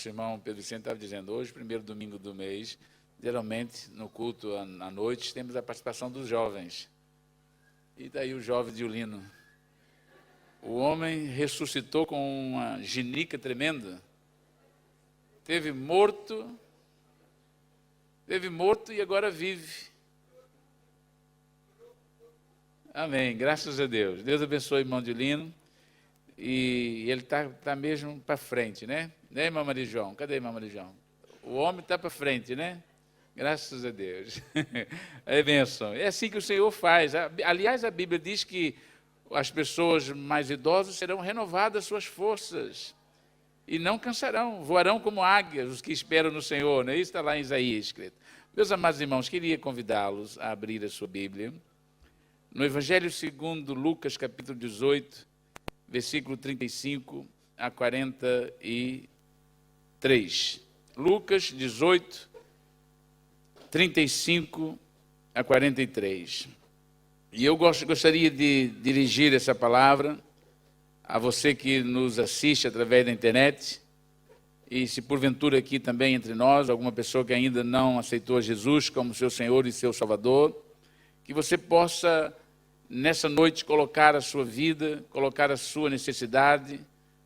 nosso irmão Pedro Vicente estava dizendo, hoje, primeiro domingo do mês, geralmente no culto à noite, temos a participação dos jovens. E daí o jovem Diolino. O homem ressuscitou com uma ginica tremenda. Teve morto e agora vive. Amém, graças a Deus. Deus abençoe o irmão Diolino. E ele está mesmo para frente, né? Né, irmã Maria João? Cadê a irmã Maria João? O homem está para frente, né? Graças a Deus. É bênção. É assim que o Senhor faz. Aliás, a Bíblia diz que as pessoas mais idosas serão renovadas suas forças e não cansarão, voarão como águias os que esperam no Senhor, né? Isso está lá em Isaías escrito. Meus amados irmãos, queria convidá-los a abrir a sua Bíblia no Evangelho segundo Lucas, capítulo 18, versículo 35 a 43. Lucas 18, 35 a 43. E eu gostaria de dirigir essa palavra a você que nos assiste através da internet, e se porventura aqui também entre nós, alguma pessoa que ainda não aceitou Jesus como seu Senhor e seu Salvador, que você possa, nessa noite, colocar a sua vida, colocar a sua necessidade,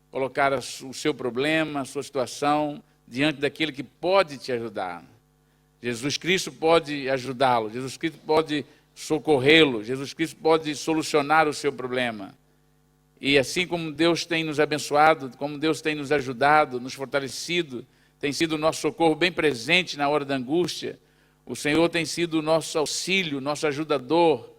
colocar o seu problema, a sua situação, diante daquele que pode te ajudar. Jesus Cristo pode ajudá-lo, Jesus Cristo pode socorrê-lo, Jesus Cristo pode solucionar o seu problema. E assim como Deus tem nos abençoado, como Deus tem nos ajudado, nos fortalecido, tem sido o nosso socorro bem presente na hora da angústia, o Senhor tem sido o nosso auxílio, nosso ajudador.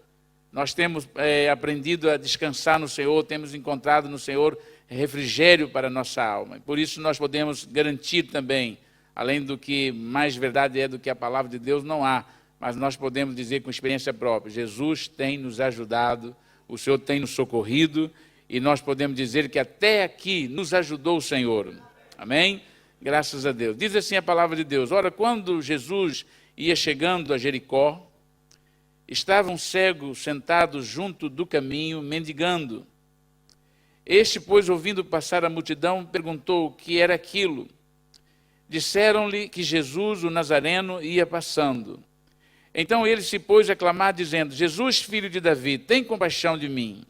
Nós temos aprendido a descansar no Senhor, temos encontrado no Senhor refrigério para a nossa alma. Por isso nós podemos garantir também, além do que mais verdade é do que a palavra de Deus, não há. Mas nós podemos dizer com experiência própria, Jesus tem nos ajudado, o Senhor tem nos socorrido, e nós podemos dizer que até aqui nos ajudou o Senhor. Amém? Graças a Deus. Diz assim a palavra de Deus, ora, quando Jesus ia chegando a Jericó, estava um cego sentado junto do caminho, mendigando. Este, pois, ouvindo passar a multidão, perguntou o que era aquilo. Disseram-lhe que Jesus, o Nazareno, ia passando. Então ele se pôs a clamar, dizendo, Jesus, filho de Davi, tem compaixão de mim.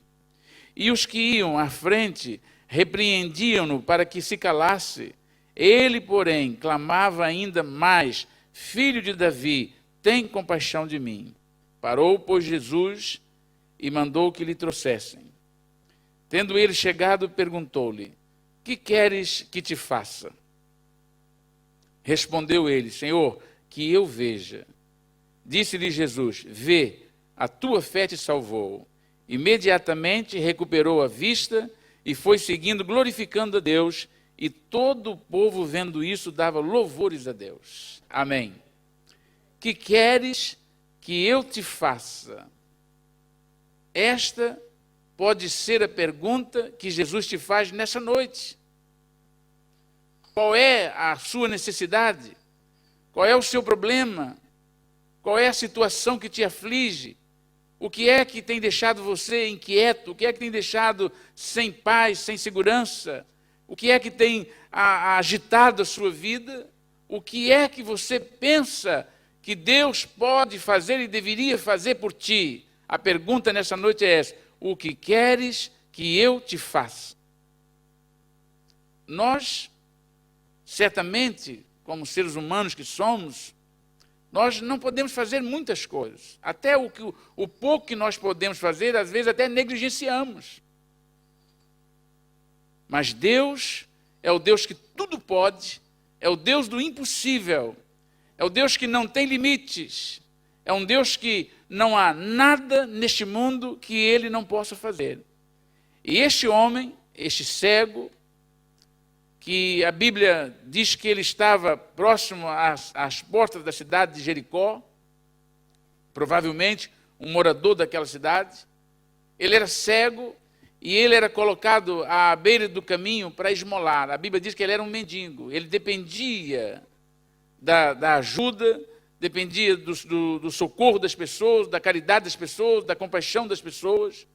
E os que iam à frente repreendiam-no para que se calasse. Ele, porém, clamava ainda mais, filho de Davi, tem compaixão de mim. Parou, pois, Jesus e mandou que lhe trouxessem. Tendo ele chegado, perguntou-lhe, que queres que te faça? Respondeu ele, Senhor, que eu veja. Disse-lhe Jesus, vê, a tua fé te salvou. Imediatamente recuperou a vista e foi seguindo, glorificando a Deus, e todo o povo, vendo isso, dava louvores a Deus. Amém. Que queres que eu te faça? Esta pode ser a pergunta que Jesus te faz nessa noite. Qual é a sua necessidade? Qual é o seu problema? Qual é a situação que te aflige? O que é que tem deixado você inquieto? O que é que tem deixado sem paz, sem segurança? O que é que tem agitado a sua vida? O que é que você pensa que Deus pode fazer e deveria fazer por ti? A pergunta nessa noite é essa, o que queres que eu te faça? Nós, certamente, como seres humanos que somos, nós não podemos fazer muitas coisas. Até o pouco que nós podemos fazer, às vezes até negligenciamos. Mas Deus é o Deus que tudo pode, é o Deus do impossível, é o Deus que não tem limites, é um Deus que não há nada neste mundo que Ele não possa fazer. E este homem, este cego, que a Bíblia diz que ele estava próximo às portas da cidade de Jericó, provavelmente um morador daquela cidade. Ele era cego e ele era colocado à beira do caminho para esmolar. A Bíblia diz que ele era um mendigo, ele dependia da ajuda, dependia do socorro das pessoas, da caridade das pessoas, da compaixão das pessoas.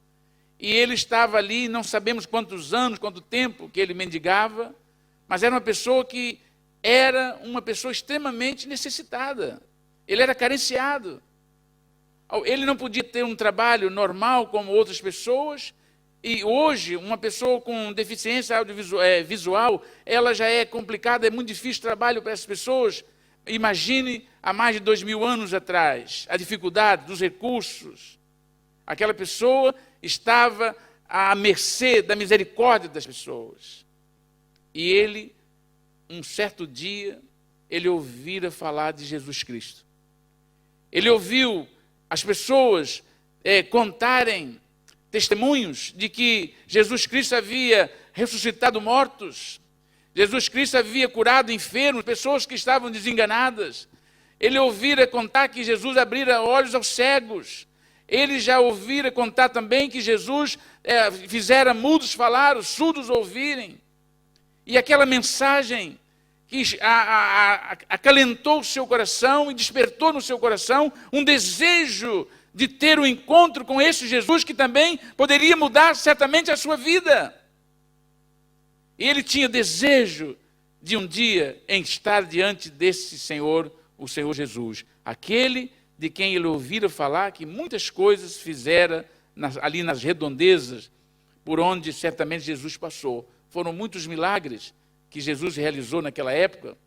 E ele estava ali, não sabemos quantos anos, quanto tempo que ele mendigava, mas era uma pessoa que era uma pessoa extremamente necessitada. Ele era carenciado. Ele não podia ter um trabalho normal como outras pessoas. E hoje, uma pessoa com deficiência visual, ela já é complicada, é muito difícil o trabalho para essas pessoas. Imagine há mais de 2000 anos atrás, a dificuldade dos recursos. Aquela pessoa estava à mercê da misericórdia das pessoas. E ele, um certo dia, ele ouvira falar de Jesus Cristo. Ele ouviu as pessoas contarem testemunhos de que Jesus Cristo havia ressuscitado mortos, Jesus Cristo havia curado enfermos, pessoas que estavam desenganadas. Ele ouvira contar que Jesus abrira olhos aos cegos. Ele já ouvira contar também que Jesus fizera mudos falar, os surdos ouvirem. E aquela mensagem que acalentou o seu coração e despertou no seu coração um desejo de ter um encontro com esse Jesus que também poderia mudar certamente a sua vida. E ele tinha desejo de um dia estar diante desse Senhor, o Senhor Jesus, aquele de quem ele ouvira falar que muitas coisas fizera ali nas redondezas, por onde certamente Jesus passou. Foram muitos milagres que Jesus realizou naquela época,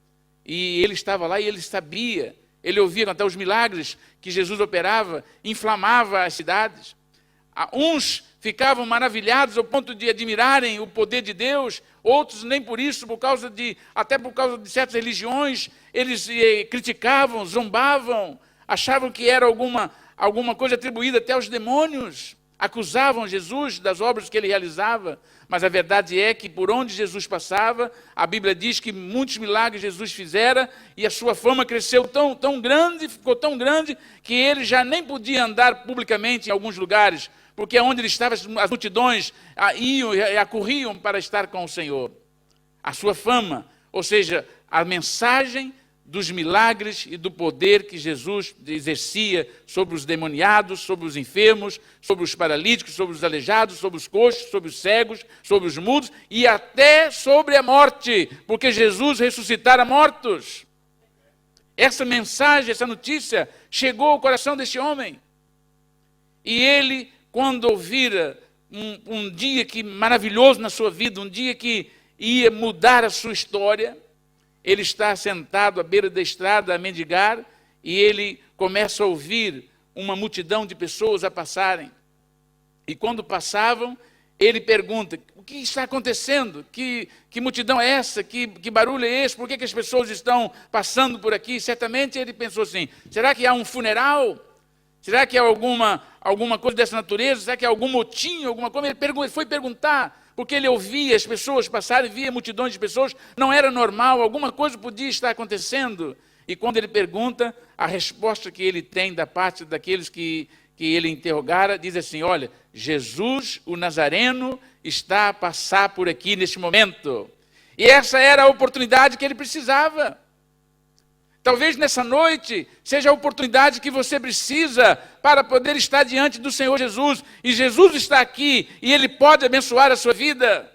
e ele estava lá e ele sabia, ele ouvia contar os milagres que Jesus operava, inflamava as cidades. Uns ficavam maravilhados ao ponto de admirarem o poder de Deus, outros nem por isso, até por causa de certas religiões, eles criticavam, zombavam, achavam que era alguma coisa atribuída até aos demônios, acusavam Jesus das obras que ele realizava, mas a verdade é que por onde Jesus passava, a Bíblia diz que muitos milagres Jesus fizera e a sua fama cresceu tão grande, ficou tão grande, que ele já nem podia andar publicamente em alguns lugares, porque onde ele estava, as multidões iam e acorriam para estar com o Senhor. A sua fama, ou seja, a mensagem dos milagres e do poder que Jesus exercia sobre os demoniados, sobre os enfermos, sobre os paralíticos, sobre os aleijados, sobre os coxos, sobre os cegos, sobre os mudos e até sobre a morte, porque Jesus ressuscitara mortos. Essa mensagem, essa notícia chegou ao coração deste homem. E ele, quando ouvira um dia maravilhoso na sua vida, um dia que ia mudar a sua história, ele está sentado à beira da estrada a mendigar e ele começa a ouvir uma multidão de pessoas a passarem. E quando passavam, ele pergunta: o que está acontecendo? Que multidão é essa? Que barulho é esse? Por que as pessoas estão passando por aqui? Certamente ele pensou assim: será que há um funeral? Será que há alguma coisa dessa natureza? Será que há algum motim, alguma coisa? Ele foi perguntar, porque ele ouvia as pessoas passarem, via multidões de pessoas, não era normal, alguma coisa podia estar acontecendo. E quando ele pergunta, a resposta que ele tem da parte daqueles que ele interrogara, diz assim: olha, Jesus, o Nazareno, está a passar por aqui neste momento. E essa era a oportunidade que ele precisava. Talvez nessa noite seja a oportunidade que você precisa para poder estar diante do Senhor Jesus. E Jesus está aqui e Ele pode abençoar a sua vida.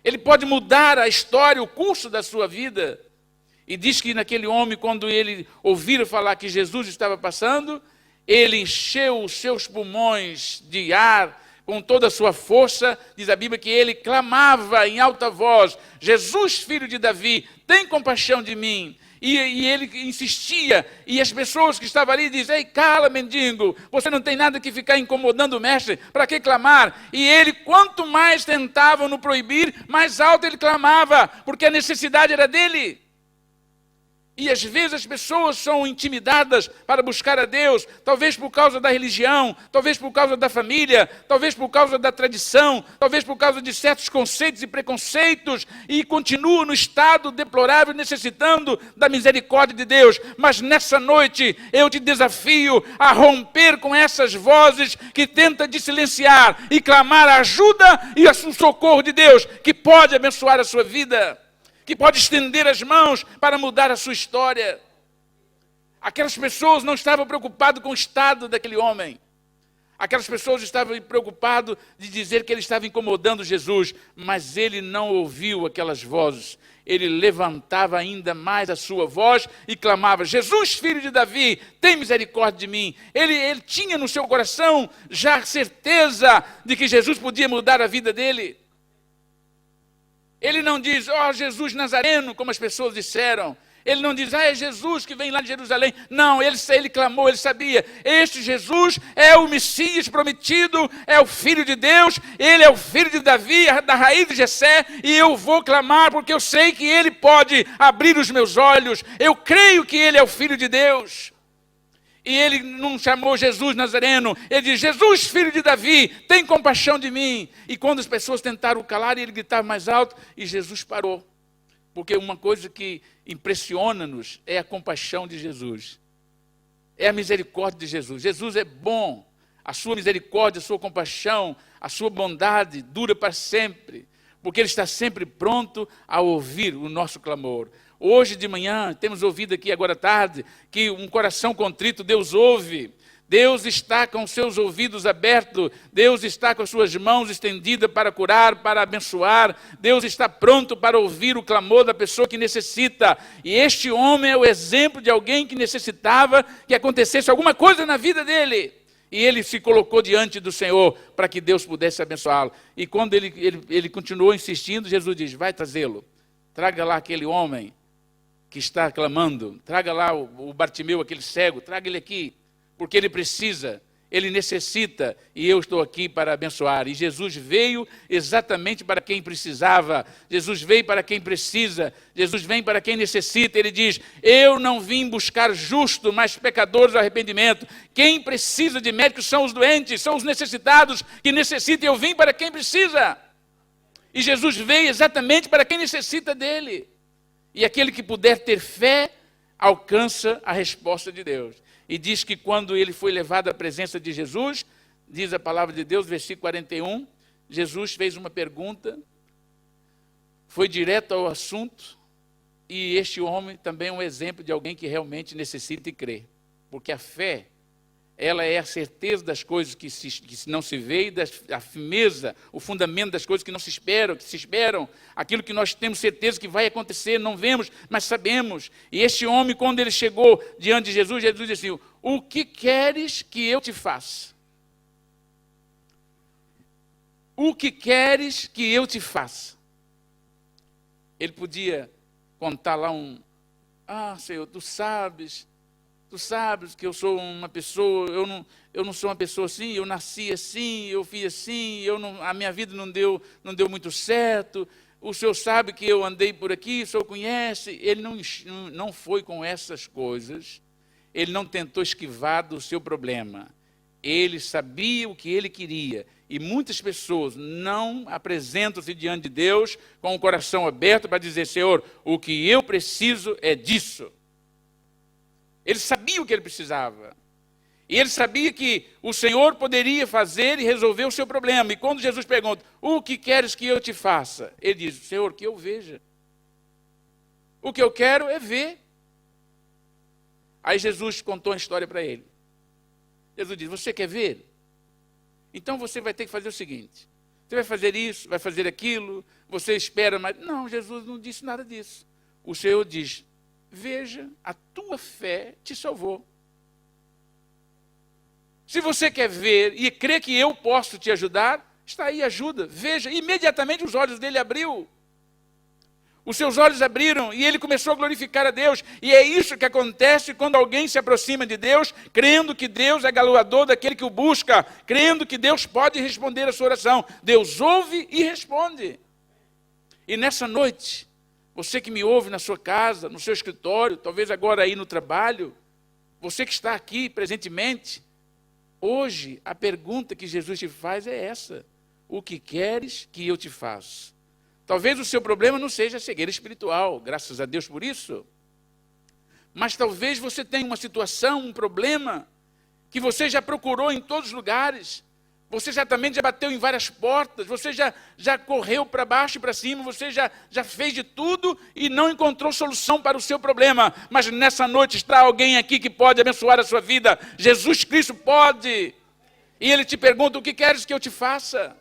Ele pode mudar a história, o curso da sua vida. E diz que naquele homem, quando ele ouvira falar que Jesus estava passando, ele encheu os seus pulmões de ar com toda a sua força. Diz a Bíblia que ele clamava em alta voz: Jesus, filho de Davi, tem compaixão de mim. E ele insistia, e as pessoas que estavam ali diziam: ei, cala, mendigo, você não tem nada que ficar incomodando o mestre, para que clamar? E ele, quanto mais tentavam no proibir, mais alto ele clamava, porque a necessidade era dele. E às vezes as pessoas são intimidadas para buscar a Deus, talvez por causa da religião, talvez por causa da família, talvez por causa da tradição, talvez por causa de certos conceitos e preconceitos, e continuam no estado deplorável, necessitando da misericórdia de Deus. Mas nessa noite eu te desafio a romper com essas vozes que tentam te silenciar e clamar a ajuda e o socorro de Deus, que pode abençoar a sua vida, que pode estender as mãos para mudar a sua história. Aquelas pessoas não estavam preocupadas com o estado daquele homem. Aquelas pessoas estavam preocupadas de dizer que ele estava incomodando Jesus, mas ele não ouviu aquelas vozes. ele levantava ainda mais a sua voz e clamava: Jesus, filho de Davi, tem misericórdia de mim. Ele tinha no seu coração já certeza de que Jesus podia mudar a vida dele. Ele não diz: ó, Jesus Nazareno, como as pessoas disseram. Ele não diz: é Jesus que vem lá de Jerusalém. Não, ele clamou, ele sabia: este Jesus é o Messias prometido, é o Filho de Deus, ele é o filho de Davi, da raiz de Jessé, e eu vou clamar porque eu sei que ele pode abrir os meus olhos, eu creio que ele é o Filho de Deus. E ele não chamou Jesus Nazareno, ele diz: Jesus, filho de Davi, tem compaixão de mim. E quando as pessoas tentaram calar, ele gritava mais alto, e Jesus parou. Porque uma coisa que impressiona-nos é a compaixão de Jesus. É a misericórdia de Jesus. Jesus é bom. A sua misericórdia, a sua compaixão, a sua bondade dura para sempre. Porque ele está sempre pronto a ouvir o nosso clamor. Hoje de manhã, temos ouvido aqui agora à tarde, que um coração contrito Deus ouve. Deus está com seus ouvidos abertos, Deus está com as suas mãos estendidas para curar, para abençoar, Deus está pronto para ouvir o clamor da pessoa que necessita. E este homem é o exemplo de alguém que necessitava que acontecesse alguma coisa na vida dele. E ele se colocou diante do Senhor para que Deus pudesse abençoá-lo. E quando ele continuou insistindo, Jesus diz: vai trazê-lo, traga lá aquele homem que está clamando, traga lá o Bartimeu, aquele cego, traga ele aqui. Porque ele precisa, ele necessita, e eu estou aqui para abençoar. E Jesus veio exatamente para quem precisava, Jesus veio para quem precisa, Jesus vem para quem necessita. Ele diz: eu não vim buscar justo, mas pecadores ao arrependimento. Quem precisa de médicos são os doentes, são os necessitados que necessitam. Eu vim para quem precisa. E Jesus veio exatamente para quem necessita dele. E aquele que puder ter fé, alcança a resposta de Deus. E diz que quando ele foi levado à presença de Jesus, diz a palavra de Deus, versículo 41, Jesus fez uma pergunta, foi direto ao assunto, e este homem também é um exemplo de alguém que realmente necessita e crê. Porque a fé, ela é a certeza das coisas que não se vê, e a firmeza, o fundamento das coisas que não se esperam, que se esperam, aquilo que nós temos certeza que vai acontecer, não vemos, mas sabemos. E este homem, quando ele chegou diante de Jesus, Jesus disse assim: o que queres que eu te faça? O que queres que eu te faça? Ele podia contar lá Senhor, tu sabes que eu sou uma pessoa, eu não sou uma pessoa assim, eu nasci assim, eu fiz assim, a minha vida não deu muito certo, o Senhor sabe que eu andei por aqui, o Senhor conhece. Ele não foi com essas coisas, ele não tentou esquivar do seu problema, ele sabia o que ele queria. E muitas pessoas não apresentam-se diante de Deus com o coração aberto para dizer: Senhor, o que eu preciso é disso. Ele sabia o que ele precisava. E ele sabia que o Senhor poderia fazer e resolver o seu problema. E quando Jesus pergunta: o que queres que eu te faça? Ele diz: Senhor, que eu veja. O que eu quero é ver. Aí Jesus contou uma história para ele. Jesus diz: você quer ver? Então você vai ter que fazer o seguinte: você vai fazer isso, vai fazer aquilo, você espera, mas... Não, Jesus não disse nada disso. O Senhor diz: veja, a tua fé te salvou. Se você quer ver e crê que eu posso te ajudar, está aí, ajuda, veja. Imediatamente os olhos dele abriu. Os seus olhos abriram e ele começou a glorificar a Deus. E é isso que acontece quando alguém se aproxima de Deus, crendo que Deus é galardoador daquele que o busca, crendo que Deus pode responder a sua oração. Deus ouve e responde. E nessa noite, você que me ouve na sua casa, no seu escritório, talvez agora aí no trabalho, você que está aqui presentemente, hoje a pergunta que Jesus te faz é essa: o que queres que eu te faça? Talvez o seu problema não seja a cegueira espiritual, graças a Deus por isso. Mas talvez você tenha uma situação, um problema, que você já procurou em todos os lugares. Você também já bateu em várias portas, você já correu para baixo e para cima, você já fez de tudo e não encontrou solução para o seu problema. Mas nessa noite está alguém aqui que pode abençoar a sua vida. Jesus Cristo pode. E Ele te pergunta: o que queres que eu te faça?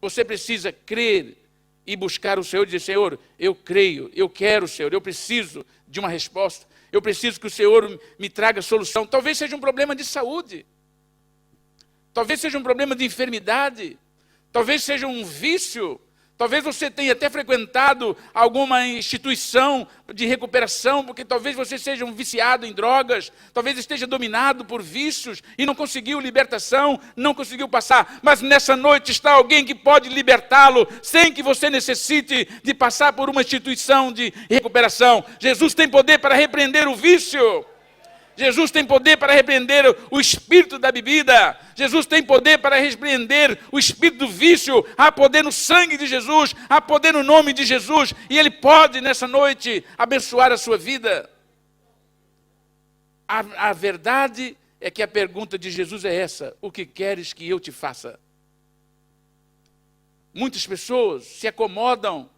Você precisa crer e buscar o Senhor e dizer: Senhor, eu creio, eu quero, Senhor, eu preciso de uma resposta. Eu preciso que o Senhor me traga solução. Talvez seja um problema de saúde. Talvez seja um problema de enfermidade. Talvez seja um vício. Talvez você tenha até frequentado alguma instituição de recuperação, porque talvez você seja um viciado em drogas, talvez esteja dominado por vícios e não conseguiu libertação, não conseguiu passar. Mas nessa noite está alguém que pode libertá-lo sem que você necessite de passar por uma instituição de recuperação. Jesus tem poder para repreender o vício. Jesus tem poder para repreender o espírito da bebida. Jesus tem poder para repreender o espírito do vício. Há poder no sangue de Jesus, há poder no nome de Jesus. E Ele pode, nessa noite, abençoar a sua vida. A verdade é que a pergunta de Jesus é essa: o que queres que eu te faça? Muitas pessoas se acomodam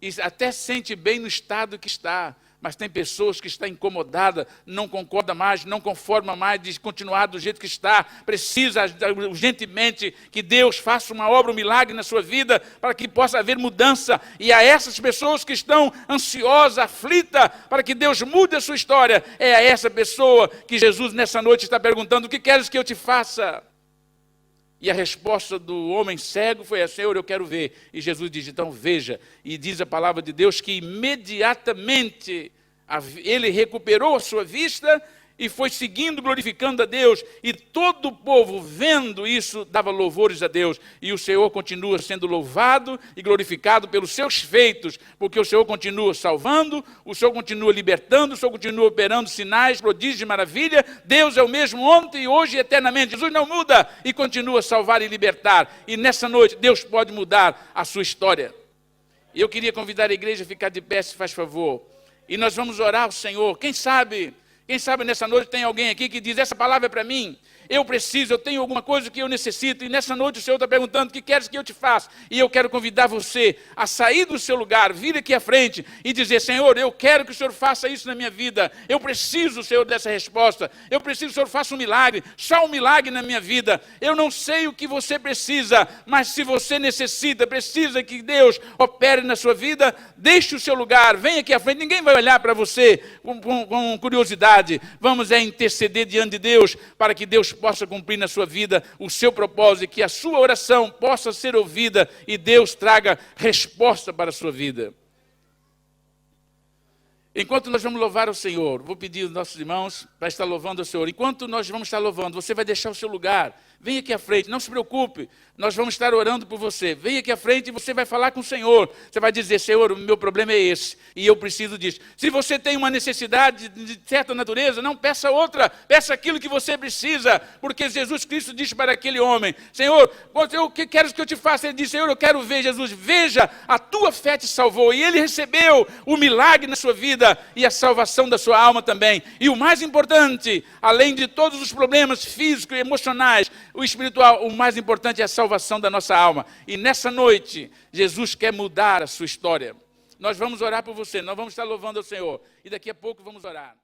e até sentem bem no estado que está. Mas tem pessoas que estão incomodadas, não concorda mais, não conforma mais de continuar do jeito que está. Precisa urgentemente que Deus faça uma obra, um milagre na sua vida, para que possa haver mudança. E a essas pessoas que estão ansiosas, aflitas, para que Deus mude a sua história, é a essa pessoa que Jesus nessa noite está perguntando: o que queres que eu te faça? E a resposta do homem cego foi: Senhor, eu quero ver. E Jesus diz: então veja. E diz a palavra de Deus que imediatamente ele recuperou a sua vista e foi seguindo, glorificando a Deus. E todo o povo, vendo isso, dava louvores a Deus. E o Senhor continua sendo louvado e glorificado pelos seus feitos, porque o Senhor continua salvando, o Senhor continua libertando, o Senhor continua operando sinais, prodígios e maravilha. Deus é o mesmo ontem, hoje e eternamente. Jesus não muda e continua a salvar e libertar. E nessa noite, Deus pode mudar a sua história. E eu queria convidar a igreja a ficar de pé, se faz favor. E nós vamos orar ao Senhor. Quem sabe nessa noite tem alguém aqui que diz: essa palavra é para mim, eu preciso, eu tenho alguma coisa que eu necessito. E nessa noite o Senhor está perguntando: o que queres que eu te faça? E eu quero convidar você a sair do seu lugar, vir aqui à frente e dizer: Senhor, eu quero que o Senhor faça isso na minha vida. Eu preciso, Senhor, dessa resposta. Eu preciso que o Senhor faça um milagre, só um milagre na minha vida. Eu não sei o que você precisa, mas se você necessita, precisa que Deus opere na sua vida, deixe o seu lugar, venha aqui à frente. Ninguém vai olhar para você com curiosidade. Vamos interceder diante de Deus para que Deus possa cumprir na sua vida o seu propósito, que a sua oração possa ser ouvida e Deus traga resposta para a sua vida. Enquanto nós vamos louvar ao Senhor, vou pedir aos nossos irmãos para estar louvando ao Senhor. Enquanto nós vamos estar louvando, você vai deixar o seu lugar. Vem aqui à frente, não se preocupe, nós vamos estar orando por você. Vem aqui à frente e você vai falar com o Senhor. Você vai dizer: Senhor, o meu problema é esse e eu preciso disso. Se você tem uma necessidade de certa natureza, não peça outra, peça aquilo que você precisa, porque Jesus Cristo disse para aquele homem: Senhor, o que queres que eu te faça? Ele disse: Senhor, eu quero ver. Jesus: veja, a tua fé te salvou. E ele recebeu o milagre na sua vida e a salvação da sua alma também. E o mais importante, além de todos os problemas físicos e emocionais, o espiritual, o mais importante é a salvação da nossa alma. E nessa noite, Jesus quer mudar a sua história. Nós vamos orar por você, nós vamos estar louvando ao Senhor. E daqui a pouco vamos orar.